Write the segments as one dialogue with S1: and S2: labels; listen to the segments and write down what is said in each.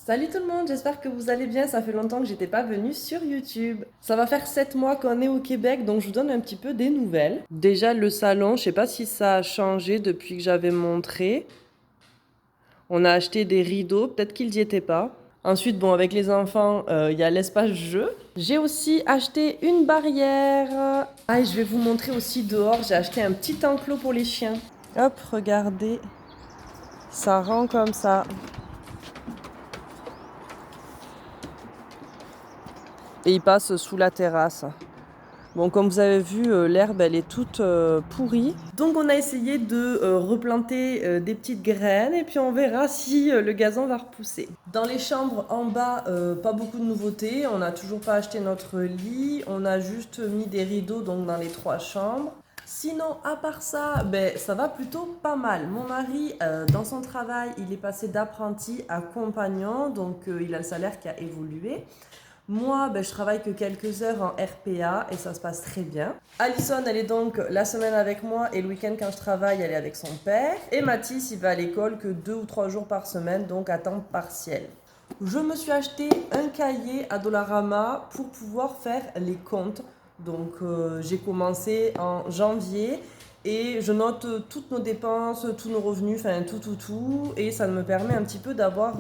S1: Salut tout le monde, j'espère que vous allez bien. Ça fait longtemps que j'étais pas venue sur YouTube. Ça va faire 7 mois qu'on est au Québec, donc je vous donne un petit peu des nouvelles. Déjà le salon, je sais pas si ça a changé depuis que j'avais montré. On a acheté des rideaux, peut-être qu'ils n'y étaient pas. Ensuite, bon, avec les enfants, il y a l'espace jeu. J'ai aussi acheté une barrière. Ah, et je vais vous montrer aussi dehors, j'ai acheté un petit enclos pour les chiens. Hop, regardez, ça rend comme ça. Et il passe sous la terrasse. Bon, comme vous avez vu, l'herbe, elle est toute pourrie. Donc, on a essayé de replanter des petites graines et puis on verra si le gazon va repousser. Dans les chambres en bas, pas beaucoup de nouveautés. On n'a toujours pas acheté notre lit. On a juste mis des rideaux donc dans les 3 chambres. Sinon, à part ça, ça va plutôt pas mal. Mon mari, dans son travail, il est passé d'apprenti à compagnon, donc il a le salaire qui a évolué. Moi, je travaille que quelques heures en RPA et ça se passe très bien. Alison, elle est donc la semaine avec moi et le week-end quand je travaille, elle est avec son père. Et Mathis, il va à l'école que 2 ou 3 jours par semaine, donc à temps partiel. Je me suis acheté un cahier à Dollarama pour pouvoir faire les comptes. Donc j'ai commencé en janvier et je note toutes nos dépenses, tous nos revenus, enfin tout. Et ça me permet un petit peu d'avoir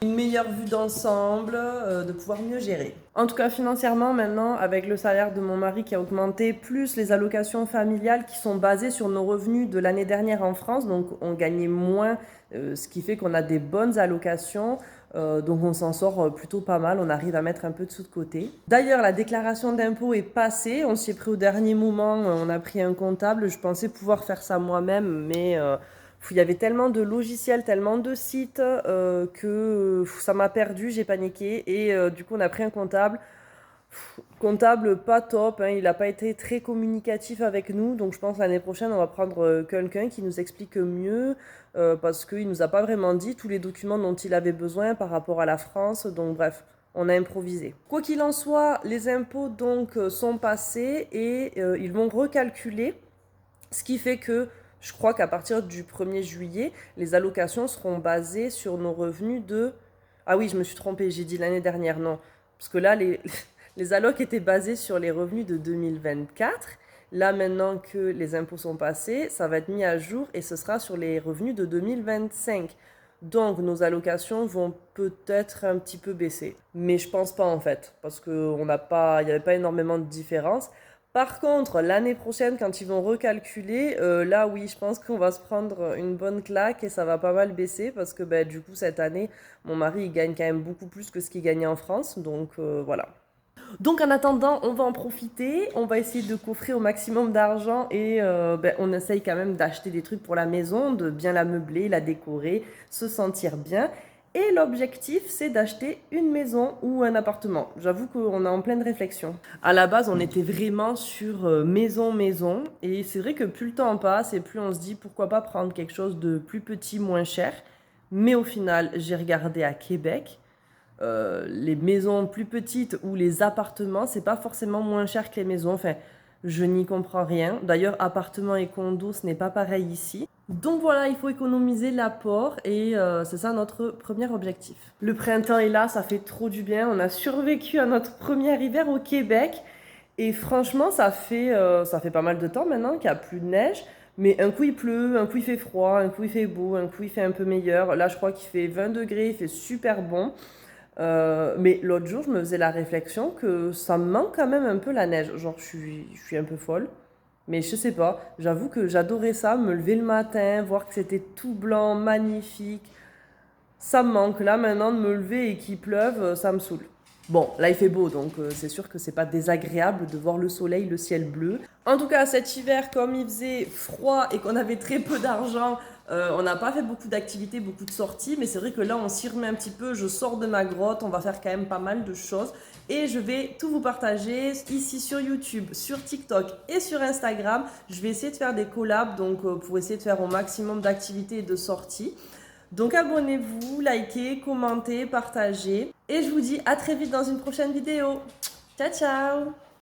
S1: une meilleure vue d'ensemble, de pouvoir mieux gérer. En tout cas, financièrement, maintenant, avec le salaire de mon mari qui a augmenté, plus les allocations familiales qui sont basées sur nos revenus de l'année dernière en France, donc on gagnait moins, ce qui fait qu'on a des bonnes allocations. Donc on s'en sort plutôt pas mal, on arrive à mettre un peu de sous de côté. D'ailleurs, la déclaration d'impôt est passée, on s'y est pris au dernier moment, on a pris un comptable, je pensais pouvoir faire ça moi-même, mais il y avait tellement de logiciels, tellement de sites que ça m'a perdu, j'ai paniqué et du coup on a pris un comptable. Comptable pas top, hein, il n'a pas été très communicatif avec nous, donc je pense l'année prochaine on va prendre quelqu'un qui nous explique mieux parce qu'il nous a pas vraiment dit tous les documents dont il avait besoin par rapport à la France, donc bref, on a improvisé. Quoi qu'il en soit, les impôts donc sont passés et ils vont recalculer, ce qui fait que je crois qu'à partir du 1er juillet, les allocations seront basées sur nos revenus de... Ah oui, je me suis trompée, j'ai dit l'année dernière, non. Parce que là, les allocs étaient basés sur les revenus de 2024. Là, maintenant que les impôts sont passés, ça va être mis à jour et ce sera sur les revenus de 2025. Donc, nos allocations vont peut-être un petit peu baisser. Mais je pense pas en fait, parce qu'il n'y avait pas énormément de différence. Par contre, l'année prochaine, quand ils vont recalculer, là oui, je pense qu'on va se prendre une bonne claque et ça va pas mal baisser parce que du coup, cette année, mon mari, il gagne quand même beaucoup plus que ce qu'il gagnait en France. Donc voilà. Donc en attendant, on va en profiter, on va essayer de coffrer au maximum d'argent et on essaye quand même d'acheter des trucs pour la maison, de bien la meubler, la décorer, se sentir bien. Et l'objectif, c'est d'acheter une maison ou un appartement. J'avoue qu'on est en pleine réflexion. À la base, on était vraiment sur maison. Et c'est vrai que plus le temps passe et plus on se dit pourquoi pas prendre quelque chose de plus petit, moins cher. Mais au final, j'ai regardé à Québec. Les maisons plus petites ou les appartements, c'est pas forcément moins cher que les maisons. Enfin, je n'y comprends rien. D'ailleurs, appartement et condo, ce n'est pas pareil ici. Donc voilà, il faut économiser l'apport et c'est ça notre premier objectif. Le printemps est là, ça fait trop du bien. On a survécu à notre premier hiver au Québec et franchement, ça fait pas mal de temps maintenant qu'il n'y a plus de neige. Mais un coup il pleut, un coup il fait froid, un coup il fait beau, un coup il fait un peu meilleur. Là, je crois qu'il fait 20 degrés, il fait super bon. Mais l'autre jour, je me faisais la réflexion que ça me manque quand même un peu la neige. Genre, je suis un peu folle. Mais je sais pas, j'avoue que j'adorais ça, me lever le matin, voir que c'était tout blanc, magnifique. Ça me manque. Là, maintenant, de me lever et qu'il pleuve, ça me saoule. Bon, là, il fait beau, donc c'est sûr que c'est pas désagréable de voir le soleil, le ciel bleu. En tout cas, cet hiver, comme il faisait froid et qu'on avait très peu d'argent, on n'a pas fait beaucoup d'activités, beaucoup de sorties, mais c'est vrai que là, on s'y remet un petit peu. Je sors de ma grotte, on va faire quand même pas mal de choses. Et je vais tout vous partager ici sur YouTube, sur TikTok et sur Instagram. Je vais essayer de faire des collabs, donc pour essayer de faire au maximum d'activités et de sorties. Donc abonnez-vous, likez, commentez, partagez. Et je vous dis à très vite dans une prochaine vidéo. Ciao ciao!